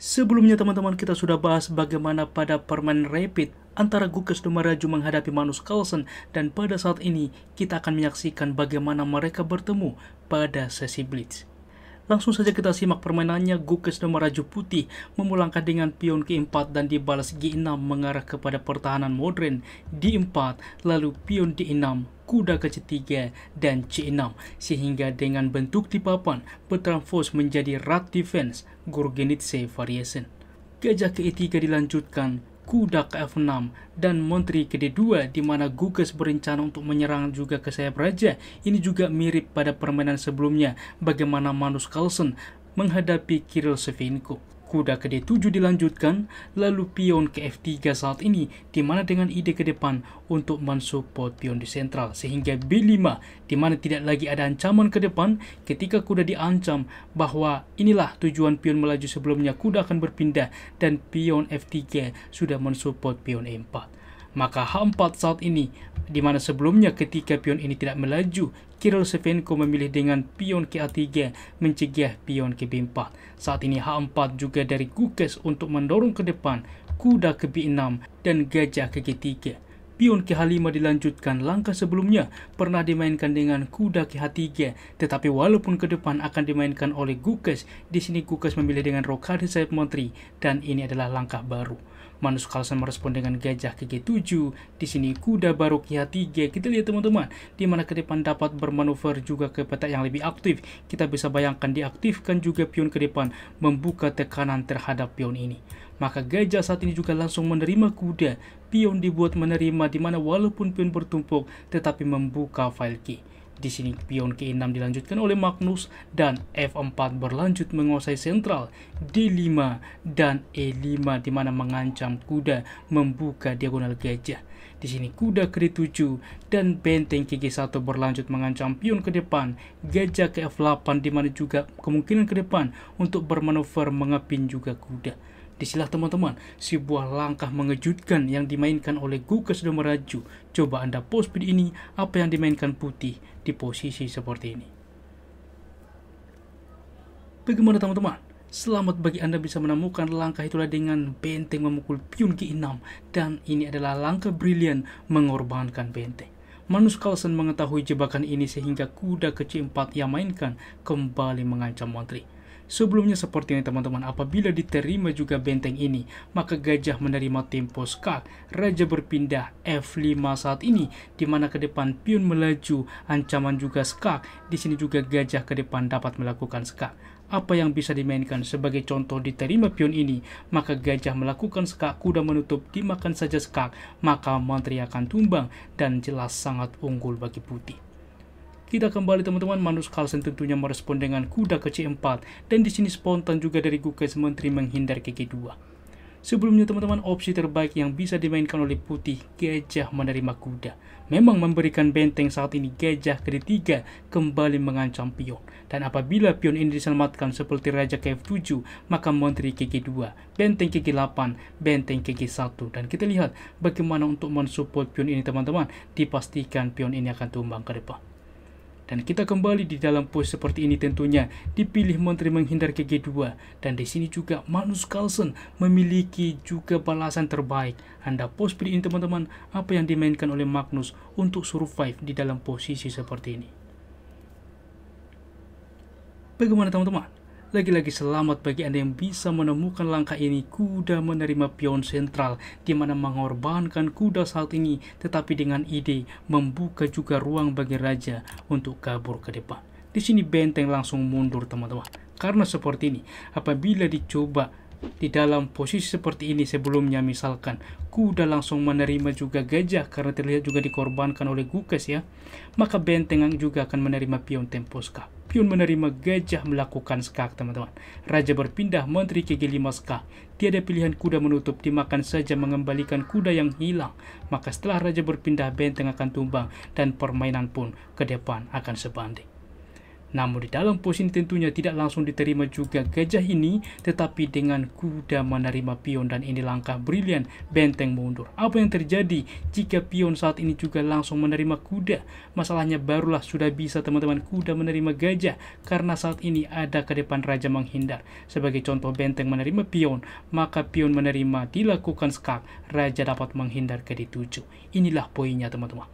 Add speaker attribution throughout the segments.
Speaker 1: Sebelumnya teman-teman kita sudah bahas bagaimana pada permainan rapid antara Gukes Domaraju menghadapi Magnus Carlsen, dan pada saat ini kita akan menyaksikan bagaimana mereka bertemu pada sesi Blitz. Langsung saja kita simak permainannya. Gukes Domaraju Putih memulangkan dengan pion ke-4 dan dibalas G6 mengarah kepada pertahanan modern D4, lalu pion D6, kuda ke C3 dan C6, sehingga dengan bentuk di papan bertranspos menjadi rat defense Gurgenidze variation. Gajah ke E3 dilanjutkan, kuda ke F6 dan menteri ke D2, di mana Gukes berencana untuk menyerang juga ke sayap raja. Ini juga mirip pada permainan sebelumnya bagaimana Magnus Carlsen menghadapi Kirill Shevchenko. Kuda ke D7 dilanjutkan, lalu pion ke F3 saat ini, di mana dengan ide ke depan untuk mensupport pion di sentral, sehingga B5, di mana tidak lagi ada ancaman ke depan. Ketika kuda diancam bahwa inilah tujuan pion melaju sebelumnya, kuda akan berpindah dan pion F3 sudah mensupport pion E4. Maka H4 saat ini, di mana sebelumnya ketika pion ini tidak melaju, Kirill Shevchenko memilih dengan pion ke A3 mencegah pion ke B4. Saat ini H4 juga dari Gukes untuk mendorong ke depan, kuda ke B6 dan gajah ke G3. Pion ke H5 dilanjutkan. Langkah sebelumnya pernah dimainkan dengan kuda ke H3, tetapi walaupun ke depan akan dimainkan oleh Gukes, di sini Gukes memilih dengan rokade sayap menteri, dan ini adalah langkah baru. Magnus Carlsen merespon dengan gajah ke G7. Di sini kuda baru ke H3. Kita lihat teman-teman, di mana ke depan dapat bermanuver juga ke petak yang lebih aktif. Kita bisa bayangkan diaktifkan juga pion ke depan, membuka tekanan terhadap pion ini. Maka gajah saat ini juga langsung menerima kuda. Pion dibuat menerima, di mana walaupun pion bertumpuk tetapi membuka file key. Di sini pion ke-6 dilanjutkan oleh Magnus dan F4 berlanjut menguasai sentral, D5 dan E5, di mana mengancam kuda membuka diagonal gajah. Di sini kuda ke D7 dan benteng ke G1 berlanjut mengancam pion ke depan, gajah ke F8, di mana juga kemungkinan ke depan untuk bermanuver mengepin juga kuda. Disilah teman-teman, sebuah langkah mengejutkan yang dimainkan oleh Gukes Domaraju. Coba Anda post video ini, apa yang dimainkan putih di posisi seperti ini. Bagaimana teman-teman? Selamat bagi Anda bisa menemukan langkah itulah dengan benteng memukul pion G6, dan ini adalah langkah brilian mengorbankan benteng. Magnus Carlsen mengetahui jebakan ini sehingga kuda ke C4 yang mainkan kembali mengancam menteri. Sebelumnya seperti ini teman-teman, apabila diterima juga benteng ini, maka gajah menerima tempo skak, raja berpindah F5 saat ini, di mana ke depan pion melaju, ancaman juga skak. Di sini juga gajah ke depan dapat melakukan skak. Apa yang bisa dimainkan sebagai contoh, diterima pion ini, maka gajah melakukan skak, kuda menutup, dimakan saja skak, maka menteri akan tumbang dan jelas sangat unggul bagi putih. Kita kembali teman-teman, Magnus Carlsen tentunya merespon dengan kuda ke C4, dan di sini spontan juga dari Gukes menteri menghindar ke G2. Sebelumnya teman-teman, opsi terbaik yang bisa dimainkan oleh putih, gajah menerima kuda. Memang memberikan benteng saat ini, gajah ke D3 kembali mengancam pion. Dan apabila pion ini diselamatkan seperti raja ke F7, maka menteri ke G2, benteng ke G8, benteng ke G1. Dan kita lihat bagaimana untuk mensupport pion ini teman-teman, dipastikan pion ini akan tumbang ke depan. Dan kita kembali di dalam pose seperti ini, tentunya dipilih menteri menghindar ke G2, dan di sini juga Magnus Carlsen memiliki juga balasan terbaik. Anda post video ini teman-teman, apa yang dimainkan oleh Magnus untuk survive di dalam posisi seperti ini. Bagaimana teman-teman? Lagi-lagi selamat bagi Anda yang bisa menemukan langkah ini. Kuda menerima pion sentral, di mana mengorbankan kuda saat ini, tetapi dengan ide membuka juga ruang bagi raja untuk kabur ke depan. Di sini benteng langsung mundur teman-teman. Karena seperti ini, apabila dicoba di dalam posisi seperti ini sebelumnya, misalkan kuda langsung menerima juga gajah karena terlihat juga dikorbankan oleh Gukes ya, maka benteng juga akan menerima pion tempo skak. Pion menerima, gajah melakukan skak teman-teman. Raja berpindah, menteri ke G5 skak. Tiada pilihan, kuda menutup, dimakan saja mengembalikan kuda yang hilang. Maka setelah raja berpindah, benteng akan tumbang dan permainan pun ke depan akan sebanding. Namun di dalam posisi tentunya tidak langsung diterima juga gajah ini, tetapi dengan kuda menerima pion, dan ini langkah brilian benteng mundur. Apa yang terjadi jika pion saat ini juga langsung menerima kuda? Masalahnya barulah sudah bisa teman-teman kuda menerima gajah, karena saat ini ada ke depan raja menghindar. Sebagai contoh benteng menerima pion, maka pion menerima dilakukan skak, raja dapat menghindar ke D7. Inilah poinnya teman-teman.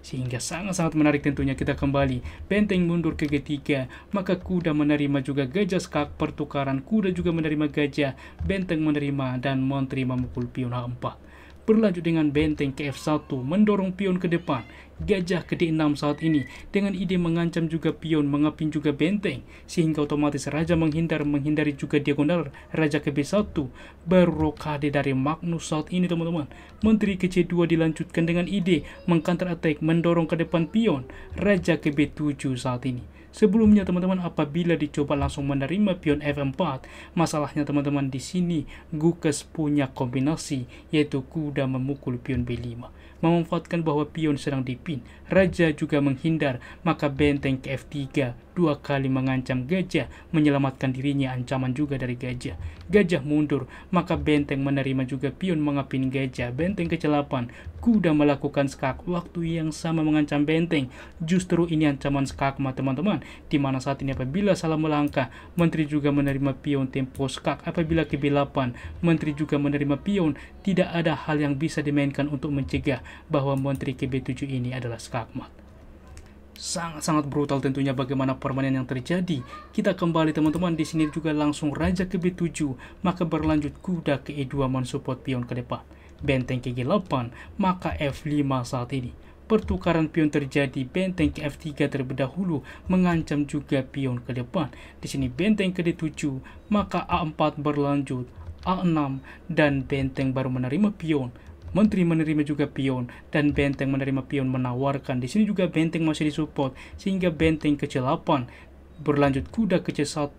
Speaker 1: Sehingga sangat-sangat menarik tentunya kita kembali. Benteng mundur ke G3, maka kuda menerima juga gajah skak, pertukaran kuda juga menerima gajah, benteng menerima, dan menteri memukul pion H4. Berlanjut dengan benteng ke F1, mendorong pion ke depan. Gajah ke D6 saat ini dengan ide mengancam juga pion, mengepin juga benteng, sehingga otomatis raja menghindari juga diagonal raja ke B1. Baru rokade dari Magnus saat ini teman-teman. Menteri ke C2 dilanjutkan dengan ide mengcounter attack, mendorong ke depan pion, raja ke B7 saat ini. Sebelumnya teman-teman, apabila dicoba langsung menerima pion F4, masalahnya teman-teman di sini Gukes punya kombinasi, yaitu kuda memukul pion B5, memanfaatkan bahwa pion sedang dipin, raja juga menghindar, maka benteng ke F3 dua kali mengancam gajah, menyelamatkan dirinya ancaman juga dari gajah. Gajah mundur, maka benteng menerima juga pion mengepin gajah, benteng ke C8, kuda melakukan skak, waktu yang sama mengancam benteng. Justru ini ancaman skakmat teman-teman, dimana saat ini apabila salah melangkah, menteri juga menerima pion tempo skak. Apabila ke B8, menteri juga menerima pion, tidak ada hal yang bisa dimainkan untuk mencegah bahwa menteri ke B7 ini adalah skakmat. Sangat-sangat brutal tentunya bagaimana permainan yang terjadi. Kita kembali teman-teman, di sini juga langsung raja ke B7, maka berlanjut kuda ke E2 mensupport pion ke depan. Benteng ke G8, maka F5 saat ini. Pertukaran pion terjadi, benteng ke F3 terlebih dahulu mengancam juga pion ke depan. Di sini benteng ke D7, maka A4 berlanjut, A6, dan benteng baru menerima pion. Menteri menerima juga pion, dan benteng menerima pion menawarkan. Di sini juga benteng masih disupport, sehingga benteng ke C8 berlanjut kuda ke C1,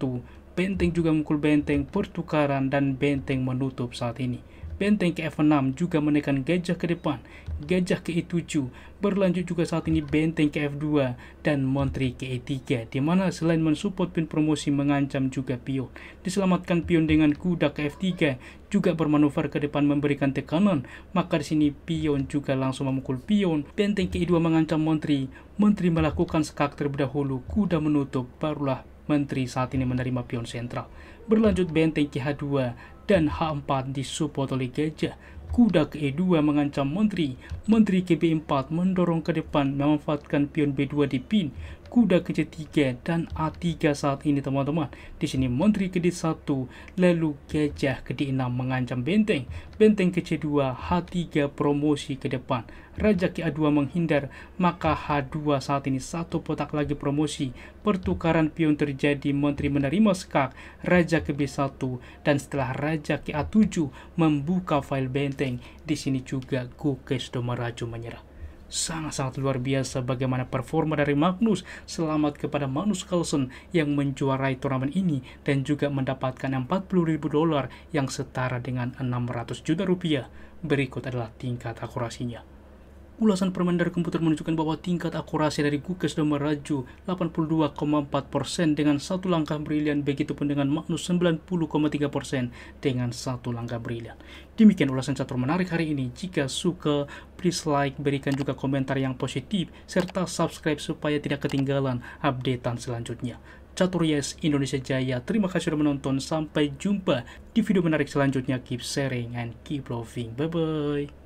Speaker 1: benteng juga memukul benteng, pertukaran, dan benteng menutup saat ini. Benteng ke F6 juga menekan gajah ke depan, gajah ke E7, berlanjut juga saat ini benteng ke F2 dan menteri ke E3, di mana selain mensupport pion promosi mengancam juga pion. Diselamatkan pion dengan kuda ke F3, juga bermanuver ke depan memberikan tekanan, maka di sini pion juga langsung memukul pion. Benteng ke E2 mengancam menteri, menteri melakukan skak terlebih dahulu, kuda menutup, barulah menteri saat ini menerima pion sentral. Berlanjut benteng ke H2 dan H4 disupport oleh gajah. Kuda ke E2 mengancam menteri, menteri ke B4 mendorong ke depan memanfaatkan pion B2 dipin, kuda ke C3 dan A3 saat ini teman-teman. Di sini menteri ke D1, lalu gajah ke D6 mengancam benteng, benteng ke C2, H3 promosi ke depan, raja ke A2 menghindar, maka H2 saat ini satu kotak lagi promosi. Pertukaran pion terjadi, menteri menerima skak, raja ke B1, dan setelah raja ke A7 membuka file benteng. Di sini juga Gukes Domeraju menyerah. Sangat-sangat luar biasa bagaimana performa dari Magnus. Selamat kepada Magnus Carlsen yang menjuarai turnamen ini dan juga mendapatkan $40.000 yang setara dengan 600 juta rupiah. Berikut adalah tingkat akurasinya. Ulasan permainan dari komputer menunjukkan bahwa tingkat akurasi dari Gukes Domeraju 82,4% dengan satu langkah brilian, begitupun dengan Magnus 90,3% dengan satu langkah brilian. Demikian ulasan catur menarik hari ini. Jika suka, please like, berikan juga komentar yang positif, serta subscribe supaya tidak ketinggalan updatean selanjutnya. Catur Yes Indonesia Jaya, terima kasih sudah menonton. Sampai jumpa di video menarik selanjutnya. Keep sharing and keep loving. Bye-bye.